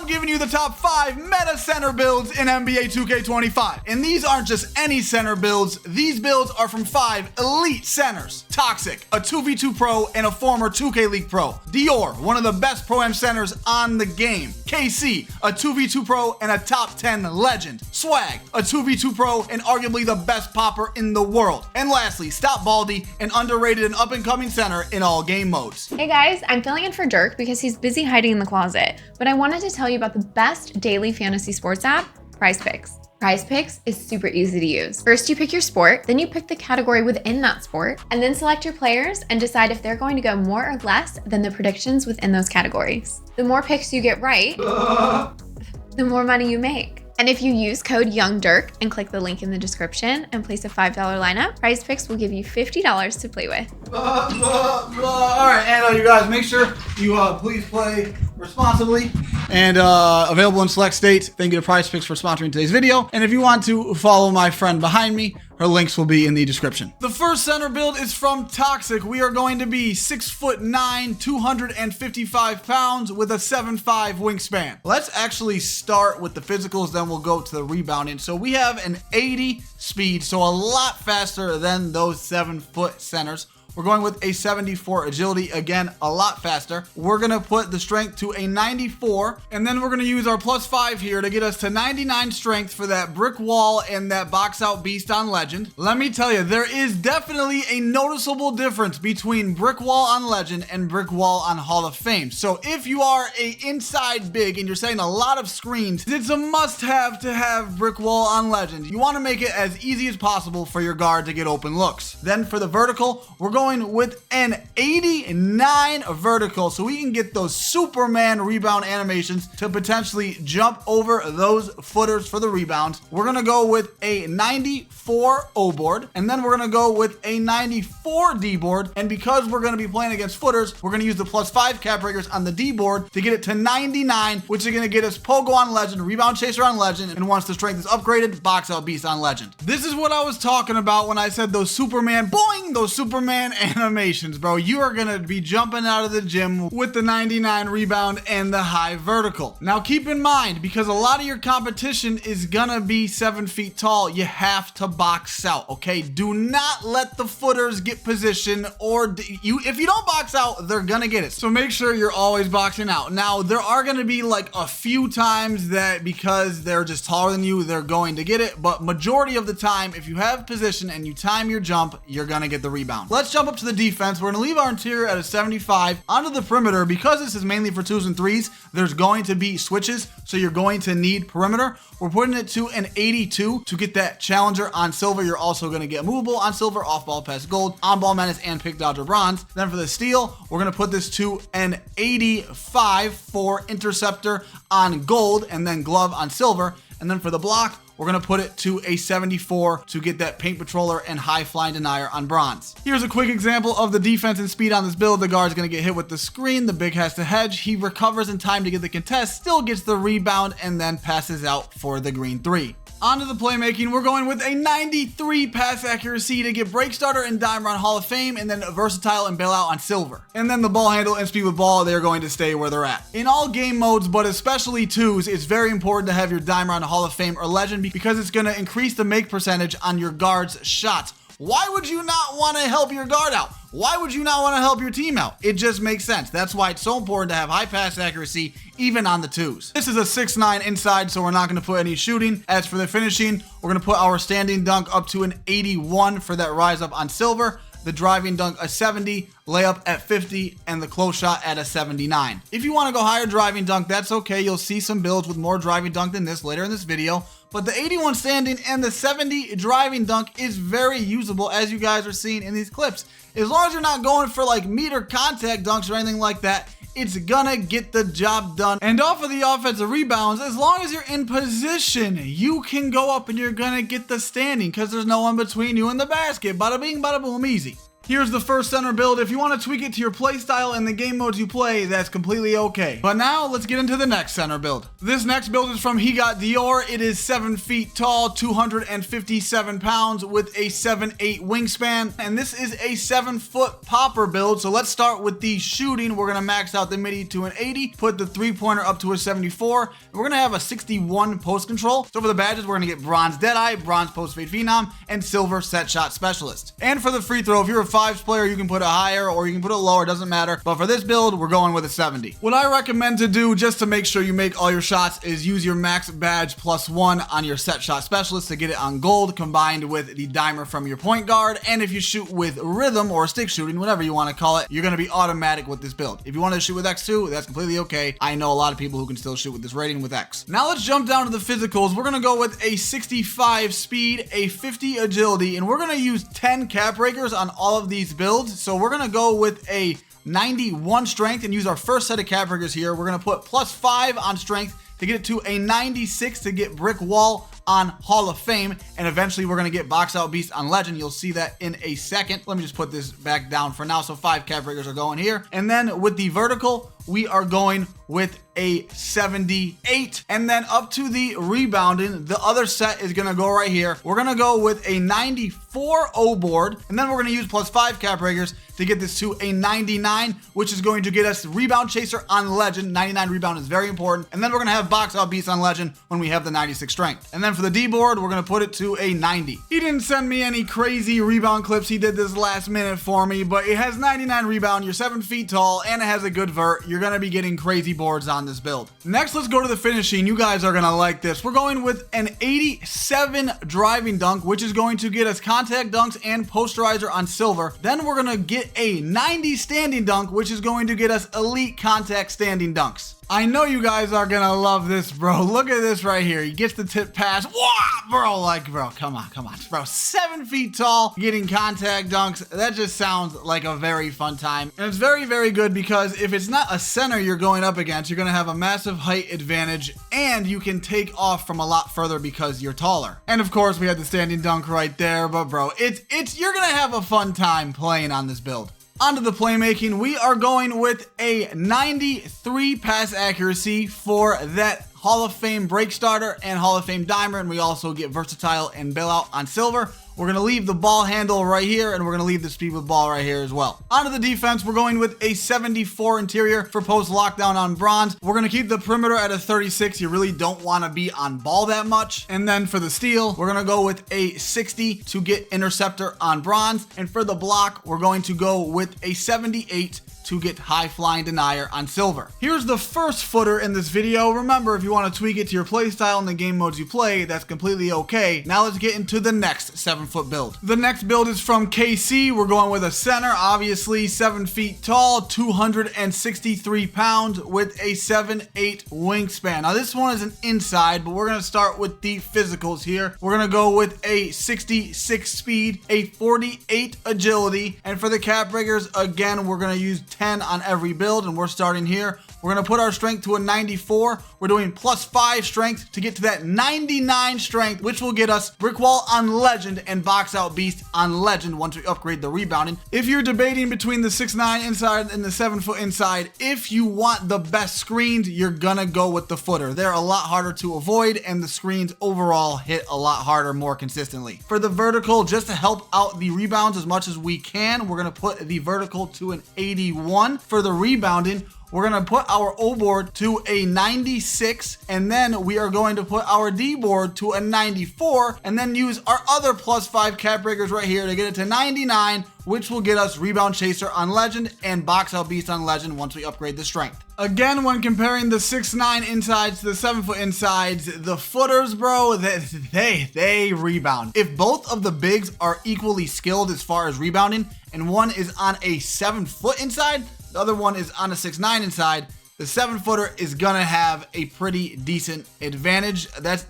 giving you the top 5 meta center builds in NBA 2K25. And these aren't just any center builds. These builds are from 5 elite centers. Toxic, a 2v2 pro and a former 2K League pro. Dior, one of the best pro-am centers on the game. KC, a 2v2 pro and a top 10 legend. Swag, a 2v2 pro and arguably the best popper in the world. And lastly, Stop Baldy, an underrated and up-and-coming center in all game modes. Hey guys, I'm filling in for Dirk because he's busy hiding in the closet, but I wanted to tell you about the best daily fantasy sports app, PrizePicks. PrizePicks is super easy to use. First, you pick your sport, then you pick the category within that sport, and then select your players and decide if they're going to go more or less than the predictions within those categories. The more picks you get right, the more money you make. And if you use code YoungDirk and click the link in the description and place a $5 lineup, PrizePicks will give you $50 to play with. All right, and you guys, make sure you please play responsibly and available in select states. Thank you to PrizePicks for sponsoring today's video. And if you want to follow my friend behind me, her links will be in the description. The first center build is from Toxic. We are going to be 6'9", 255 pounds with a 7'5" wingspan. Let's actually start with the physicals, then we'll go to the rebounding. So we have an 80 speed, so a lot faster than those 7-foot centers. We're going with a 74 agility, again, a lot faster. We're gonna put the strength to a 94, and then we're gonna use our +5 here to get us to 99 strength for that brick wall and that box out beast on legend. Let me tell you, there is definitely a noticeable difference between brick wall on legend and brick wall on Hall of Fame. So if you are a inside big and you're setting a lot of screens, it's a must-have to have brick wall on legend. You wanna make it as easy as possible for your guard to get open looks. Then for the vertical, we're going with an 89 vertical so we can get those Superman rebound animations to potentially jump over those footers for the rebound. We're gonna go with a 94 O board, and then we're gonna go with a 94 D board. And because we're gonna be playing against footers, we're gonna use the +5 cap breakers on the D board to get it to 99, which is gonna get us Pogo on legend, rebound chaser on legend, and once the strength is upgraded, box out beast on legend. This is what I was talking about when I said those Superman boing, those Superman animations, bro. You are gonna be jumping out of the gym with the 99 rebound and the high vertical. Now keep in mind, because a lot of your competition is gonna be 7 feet tall, you have to box out, okay? Do not let the footers get position, or if you don't box out, they're gonna get it. So make sure you're always boxing out. Now there are gonna be like a few times that because they're just taller than you, they're going to get it, but majority of the time, if you have position and you time your jump, you're gonna get the rebound. Let's jump up to the defense. We're gonna leave our interior at a 75. Onto the perimeter, because this is mainly for 2s and 3s, there's going to be switches, so you're going to need perimeter. We're putting it to an 82 to get that challenger on silver. You're also gonna get movable on silver, off ball pass gold, on ball menace, and pick dodger bronze. Then for the steal, we're gonna put this to an 85 for interceptor on gold, and then glove on silver. And then for the block, we're gonna put it to a 74 to get that paint patroller and high flying denier on bronze. Here's a quick example of the defense and speed on this build. The guard's gonna get hit with the screen, the big has to hedge, he recovers in time to get the contest, still gets the rebound, and then passes out for the green 3. Onto the playmaking, we're going with a 93 pass accuracy to get break starter and dime run Hall of Fame, and then versatile and bailout on silver. And then the ball handle and speed with ball, they're going to stay where they're at. In all game modes, but especially 2s, it's very important to have your dime run Hall of Fame or legend because it's going to increase the make percentage on your guard's shots. Why would you not want to help your guard out? Why would you not want to help your team out? It just makes sense. That's why it's so important to have high pass accuracy even on the 2s. This is a 6'9" inside, so we're not going to put any shooting. As for the finishing, we're going to put our standing dunk up to an 81 for that rise up on silver. The driving dunk a 70, layup at 50, and the close shot at a 79. If you want to go higher driving dunk, that's okay. You'll see some builds with more driving dunk than this later in this video. But the 81 standing and the 70 driving dunk is very usable, as you guys are seeing in these clips. As long as you're not going for like meter contact dunks or anything like that, it's gonna get the job done. And off of the offensive rebounds, as long as you're in position, you can go up and you're gonna get the standing because there's no one between you and the basket. Bada bing, bada boom, easy. Here's the first center build. If you want to tweak it to your play style and the game modes you play, that's completely okay. But now let's get into the next center build. This next build is from He Got Dior. It is 7 feet tall, 257 pounds with a 7'8" wingspan. And this is a 7-foot popper build. So let's start with the shooting. We're going to max out the midi to an 80, put the 3-pointer up to a 74. And we're going to have a 61 post control. So for the badges, we're going to get bronze Deadeye, bronze post fade phenom, and silver set shot specialist. And for the free throw, if you're a 5s player, you can put it higher or you can put it lower, doesn't matter. But for this build, we're going with a 70. What I recommend to do just to make sure you make all your shots is use your max badge +1 on your set shot specialist to get it on gold, combined with the dimer from your point guard. And if you shoot with rhythm or stick shooting, whatever you want to call it, you're going to be automatic with this build. If you want to shoot with X2, that's completely okay. I know a lot of people who can still shoot with this rating with X. Now let's jump down to the physicals. We're going to go with a 65 speed, a 50 agility, and we're going to use 10 cap breakers on all of these builds. So we're going to go with a 91 strength and use our first set of cap breakers here. We're going to put +5 on strength to get it to a 96 to get brick wall on Hall of Fame, and eventually we're going to get box out beast on legend. You'll see that in a second. Let me just put this back down for now. So 5 cap breakers are going here. And then with the vertical, we are going with a 78. And then up to the rebounding, the other set is going to go right here. We're going to go with a 94 O board, and then we're going to use +5 cap breakers to get this to a 99, which is going to get us rebound chaser on legend. 99 rebound is very important. And then we're going to have box out beast on legend when we have the 96 strength. And then for the D board, we're going to put it to a 90. He didn't send me any crazy rebound clips. He did this last minute for me, but it has 99 rebound. You're 7 feet tall and it has a good vert. You're going to be getting crazy boards on this build. Next, let's go to the finishing. You guys are going to like this. We're going with an 87 driving dunk, which is going to get us contact dunks and posterizer on silver. Then we're going to get a 90 standing dunk, which is going to get us elite contact standing dunks. I know you guys are gonna love this, bro. Look at this right here. He gets the tip pass. Wow, bro, come on, bro. 7 feet tall, getting contact dunks. That just sounds like a very fun time. And it's very, very good because if it's not a center you're going up against, you're gonna have a massive height advantage and you can take off from a lot further because you're taller. And of course, we had the standing dunk right there, but bro, you're gonna have a fun time playing on this build. Onto the playmaking, we are going with a 93 pass accuracy for that Hall of Fame break starter and Hall of Fame dimer, and we also get versatile and bailout on silver. We're going to leave the ball handle right here, and we're going to leave the speed with ball right here as well. Onto the defense, we're going with a 74 interior for post lockdown on bronze. We're going to keep the perimeter at a 36. You really don't want to be on ball that much. And then for the steal, we're going to go with a 60 to get interceptor on bronze. And for the block, we're going to go with a 78 to get high flying denier on silver. Here's the first footer in this video. Remember, if you want to tweak it to your play style and the game modes you play, that's completely okay. Now let's get into the next 7-foot build. The next build is from KC. We're going with a center, obviously 7 feet tall, 263 pounds with a 7'8" wingspan. Now this one is an inside, but we're going to start with the physicals here. We're going to go with a 66 speed, a 48 agility, and for the cap breakers, again, we're going to use 10 on every build, and we're starting here. We're going to put our strength to a 94. We're doing +5 strength to get to that 99 strength, which will get us brick wall on legend and box out beast on legend once we upgrade the rebounding. If you're debating between the 6'9" inside and the 7-foot inside, if you want the best screens, you're gonna go with the footer. They're a lot harder to avoid, and the screens overall hit a lot harder more consistently. For the vertical, just to help out the rebounds as much as we can, we're gonna put the vertical to an 81. For the rebounding, we're going to put our O board to a 96, and then we are going to put our D board to a 94, and then use our other +5 cap breakers right here to get it to 99, which will get us rebound chaser on legend and box out beast on legend once we upgrade the strength. Again, when comparing the 6'9" insides to the 7-foot insides, the footers, bro, they rebound. If both of the bigs are equally skilled as far as rebounding, and one is on a 7-foot inside, the other one is on a 6'9" inside, the 7-footer is gonna have a pretty decent advantage. That's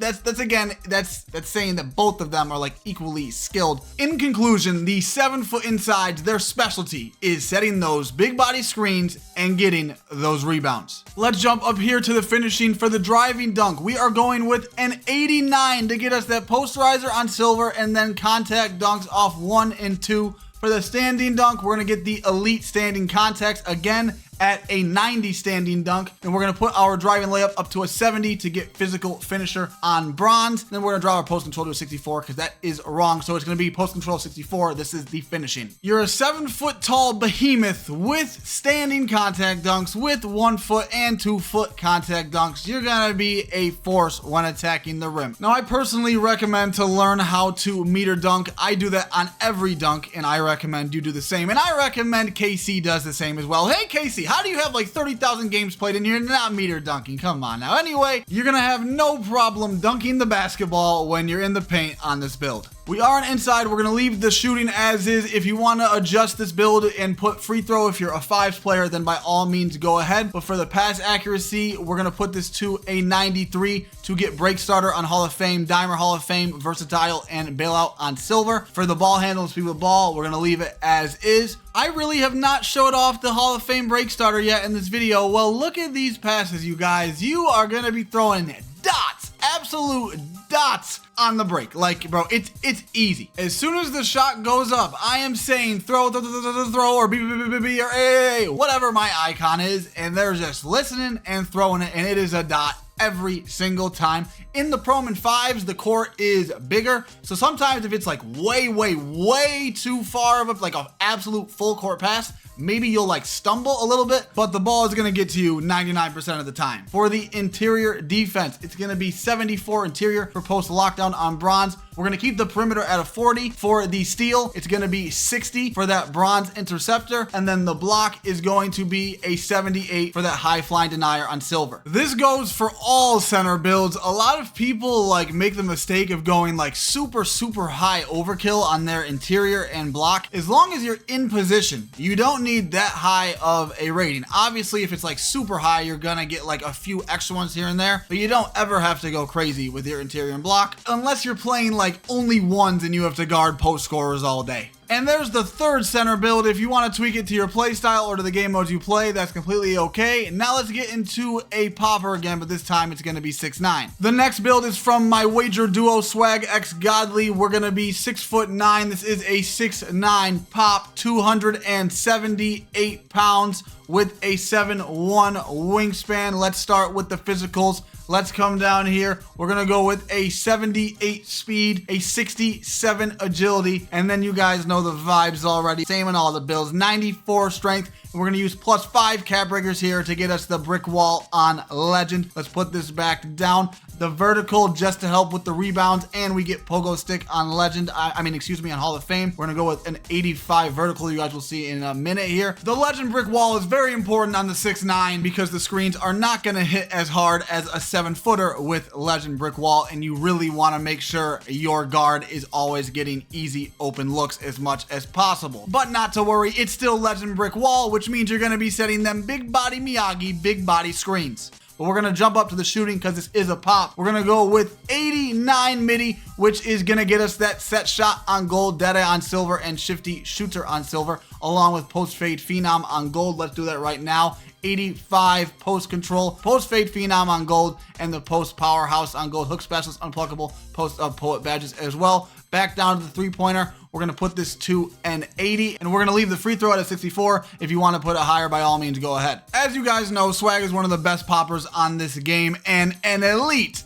saying that both of them are like equally skilled. In conclusion, the 7-foot insides, their specialty is setting those big body screens and getting those rebounds. Let's jump up here to the finishing for the driving dunk. We are going with an 89 to get us that posterizer on silver and then contact dunks off 1 and 2 For the standing dunk, we're going to get the elite standing context again at a 90 standing dunk. And we're going to put our driving layup up to a 70 to get physical finisher on bronze. Then we're going to draw our post control to a 64 because that is wrong. So it's going to be post control 64. This is the finishing. You're a 7-foot tall behemoth with standing contact dunks, with 1 foot and 2 foot contact dunks. You're going to be a force when attacking the rim. Now, I personally recommend to learn how to meter dunk. I do that on every dunk, and I recommend you do the same. And I recommend KC does the same as well. Hey, KC, how do you have like 30,000 games played in here and not meter dunking? Come on now. Anyway, you're going to have no problem dunking the basketball when you're in the paint on this build. We are on inside. We're going to leave the shooting as is. If you want to adjust this build and put free throw, if you're a 5s player, then by all means go ahead. But for the pass accuracy, we're going to put this to a 93 to get break starter on Hall of Fame, dimer Hall of Fame, versatile, and bailout on silver. For the ball handle and speed with ball, we're going to leave it as is. I really have not showed off the Hall of Fame break starter yet in this video. Well, look at these passes, you guys. You are going to be throwing dots, absolute dots on the break. Like, bro, it's easy. As soon as the shot goes up, I am saying throw, or B, or A, whatever my icon is, and they're just listening and throwing it, and it is a dot every single time. In the Pro and 5s, the court is bigger, so sometimes if it's like way too far of like an absolute full court pass, maybe you'll like stumble a little bit, but the ball is going to get to you 99% of the time. For the interior defense, it's going to be 74 interior for post lockdown on bronze. We're going to keep the perimeter at a 40. For the steal, it's going to be 60 for that bronze interceptor. And then the block is going to be a 78 for that high flying denier on silver. This goes for all center builds. A lot of people like make the mistake of going like super high overkill on their interior and block. As long as you're in position, you don't need that high of a rating. Obviously, if it's like super high, you're going to get like a few extra ones here and there, but you don't ever have to go crazy with your interior and block unless you're playing like only ones and you have to guard post scorers all day. And there's the third center build. If you want to tweak it to your play style or to the game modes you play, that's completely okay. Now let's get into a popper again, but this time it's going to be 6'9". The next build is from my wager duo Swag X Godly. We're going to be 6'9". This is a 6'9" pop, 278 pounds with a 7'1" wingspan. Let's start with the physicals. Let's come down here. We're going to go with a 78 speed, a 67 agility, and then you guys know the vibes already. Same in all the builds. 94 strength. And we're going to use +5 cap breakers here to get us the brick wall on legend. Let's put this back down. The vertical just to help with the rebounds, and we get pogo stick on legend. on Hall of Fame. We're going to go with an 85 vertical. You guys will see in a minute here. The legend brick wall is very important on the 6'9" because the screens are not going to hit as hard as a 7-footer with legend brick wall, and you really want to make sure your guard is always getting easy open looks as much as possible. But not to worry, it's still legend brick wall, which means you're going to be setting them big body Miyagi, big body screens. But we're going to jump up to the shooting because this is a pop. We're going to go with 89 midi, which is going to get us that set shot on gold, dead eye on silver, and shifty shooter on silver, along with post fade phenom on gold. Let's do that right now. 85 post control, post fade phenom on gold, and the post powerhouse on gold. Hook specialist, unpluckable, post poet badges as well. Back down to the 3-pointer. We're going to put this to an 80, and we're going to leave the free throw at a 64. If you want to put it higher, by all means, go ahead. As you guys know, Swag is one of the best poppers on this game and an elite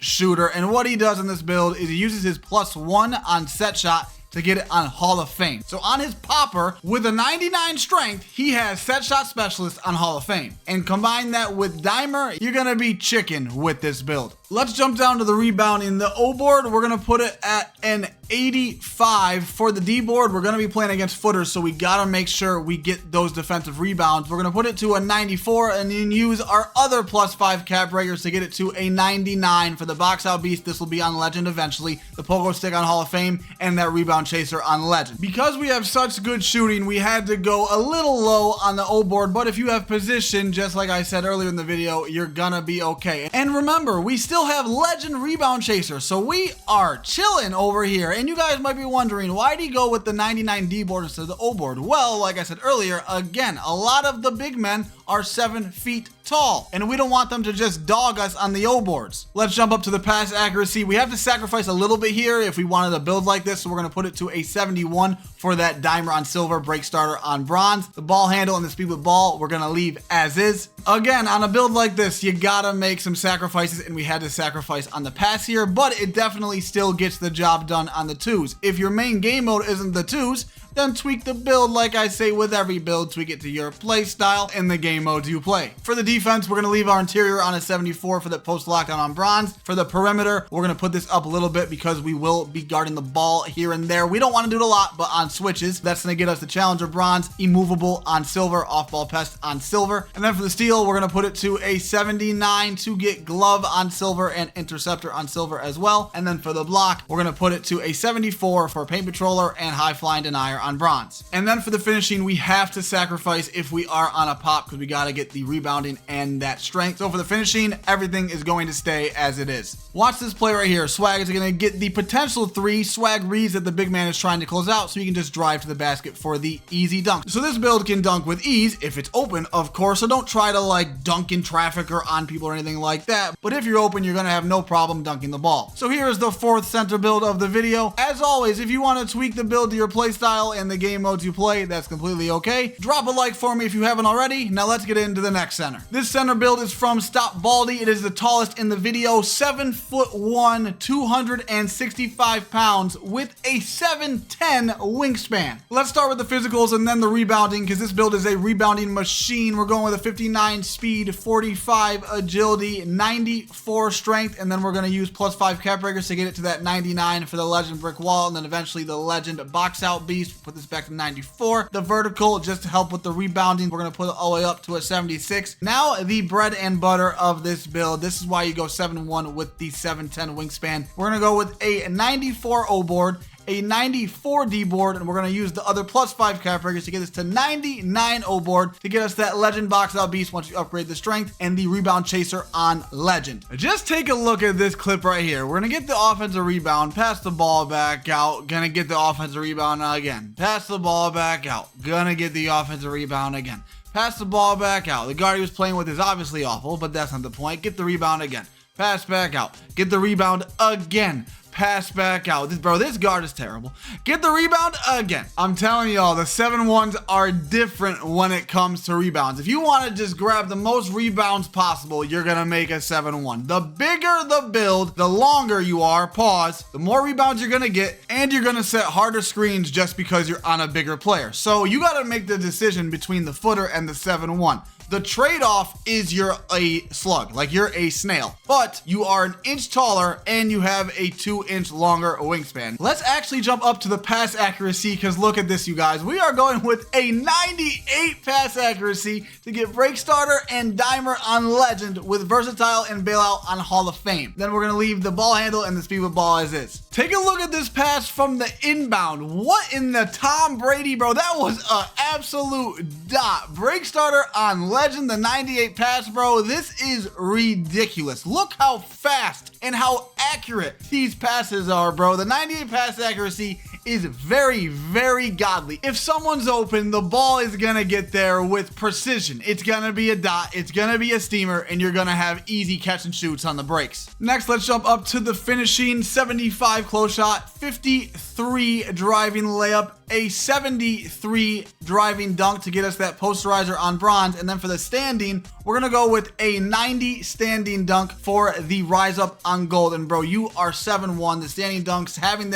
shooter. And what he does in this build is he uses his +1 on set shot to get it on Hall of Fame. So on his popper, with a 99 strength, he has set shot specialist on Hall of Fame. And combine that with dimer, you're gonna be chicken with this build. Let's jump down to the rebound. In the O board, we're gonna put it at an 85. For the D board, we're gonna be playing against footers, so we gotta make sure we get those defensive rebounds. We're gonna put it to a 94 and then use our other +5 cap breakers to get it to a 99. For the box out beast, this will be on legend eventually, the pogo stick on Hall of Fame, and that rebound chaser on legend. Because we have such good shooting, we had to go a little low on the O board, but if you have position, just like I said earlier in the video, you're gonna be okay. And remember, we still have legend rebound chaser, so we are chilling over here. And you guys might be wondering, why do you go with the 99 D board instead of the O board? Well, like I said earlier, again, a lot of the big men are 7 feet tall, and we don't want them to just dog us on the O boards. Let's jump up to the pass accuracy. We have to sacrifice a little bit here if we wanted to build like this, so we're going to put it to a 71 for that dimer on silver, break starter on bronze. The ball handle and the speed with ball, we're going to leave as is. Again, on a build like this, you gotta make some sacrifices, and we had to sacrifice on the pass here, but it definitely still gets the job done on the 2s. If your main game mode isn't the 2s, then tweak the build. Like I say with every build, tweak it to your play style and the game modes you play. For the defense, we're going to leave our interior on a 74 for the post lockdown on bronze. For the perimeter, we're going to put this up a little bit because we will be guarding the ball here and there. We don't want to do it a lot, but on switches, that's going to get us the challenger bronze, immovable on silver, off ball pest on silver. And then for the steal, we're going to put it to a 79 to get glove on silver and interceptor on silver as well. And then for the block, we're going to put it to a 74 for paint patroller and high flying denier on bronze. And then for the finishing, we have to sacrifice if we are on a pop because we got to get the rebounding and that strength. So for the finishing, everything is going to stay as it is. Watch this play right here. Swag is going to get the potential 3. Swag reads that the big man is trying to close out, so you can just drive to the basket for the easy dunk. So this build can dunk with ease if it's open, of course. So don't try to like dunk in traffic or on people or anything like that. But if you're open, you're going to have no problem dunking the ball. So here is the 4th center build of the video. As always, if you want to tweak the build to your play style and the game modes you play, that's completely okay. Drop a like for me if you haven't already. Now let's get into the next center. This center build is from Stop Baldy. It is the tallest in the video, 7'1", 265 pounds with a 7'10" wingspan. Let's start with the physicals and then the rebounding, because this build is a rebounding machine. We're going with a 59 speed, 45 agility, 94 strength, and then we're going to use +5 cap breakers to get it to that 99 for the legend brick wall, and then eventually the legend box out beast. Put this back to 94. The vertical, just to help with the rebounding, we're going to put it all the way up to a 76. Now the bread and butter of this build. This is why you go 7'1" with the 7'10" wingspan. We're going to go with a 94 O board, a 94 D board, and we're going to use the other +5 cap breakers to get us to 99 O board to get us that legend box out beast once you upgrade the strength, and the rebound chaser on legend. Just take a look at this clip right here. We're going to get the offensive rebound, pass the ball back out, gonna get the offensive rebound again, pass the ball back out, gonna get the offensive rebound again, pass the ball back out. The guard he was playing with is obviously awful, but that's not the point. Get the rebound again, pass back out, get the rebound again, pass back out. This guard is terrible. Get the rebound again. I'm telling y'all, the 7'1s are different when it comes to rebounds. If you want to just grab the most rebounds possible, you're going to make a 7'1. The bigger the build, the longer you are, pause, the more rebounds you're going to get, and you're going to set harder screens just because you're on a bigger player. So you got to make the decision between the footer and the 7'1. The trade-off is you're a slug, like you're a snail, but you are an inch taller and you have a 2-inch longer wingspan. Let's actually jump up to the pass accuracy, because look at this, you guys. We are going with a 98 pass accuracy to get break starter and dimer on legend with versatile and bailout on Hall of Fame. Then we're going to leave the ball handle and the speed with ball as is. Take a look at this pass from the inbound. What in the Tom Brady, bro? That was an absolute dot. Break starter on legend, the 98 pass, bro. This is ridiculous. Look how fast and how accurate these passes are, bro. The 98 pass accuracy is very, very godly. If someone's open, the ball is gonna get there with precision. It's gonna be a dot, it's gonna be a steamer, and you're gonna have easy catch and shoots on the breaks. Next, let's jump up to the finishing. 75 close shot, 53 driving layup, a 73 driving dunk to get us that posterizer on bronze. And then for the standing, we're gonna go with a 90 standing dunk for the rise up on gold. And bro, you are 7'1". The standing dunks, having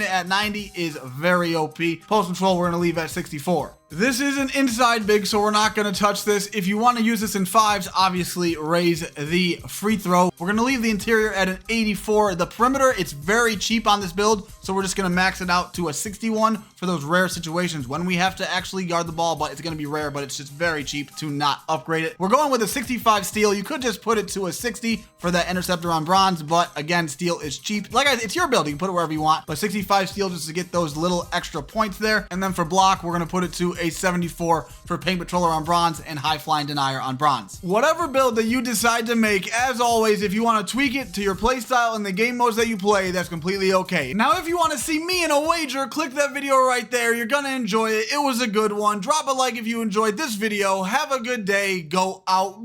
it at 90 is very OP. Post control, we're gonna leave at 64. This is an inside big, so we're not going to touch this. If you want to use this in 5s, obviously raise the free throw. We're going to leave the interior at an 84. The perimeter, it's very cheap on this build, so we're just going to max it out to a 61 for those rare situations when we have to actually guard the ball, but it's going to be rare, but it's just very cheap to not upgrade it. We're going with a 65 steal. You could just put it to a 60 for that interceptor on bronze, but again, steal is cheap. Like it's your build, you can put it wherever you want, but 65 steal just to get those little extra points there. And then for block, we're going to put it to a 74 for Paint Patroller on bronze and High Flying Denier on bronze. Whatever build that you decide to make, as always, if you want to tweak it to your playstyle and the game modes that you play, that's completely okay. Now, if you want to see me in a wager, click that video right there. You're gonna enjoy it. It was a good one. Drop a like if you enjoyed this video. Have a good day. Go out.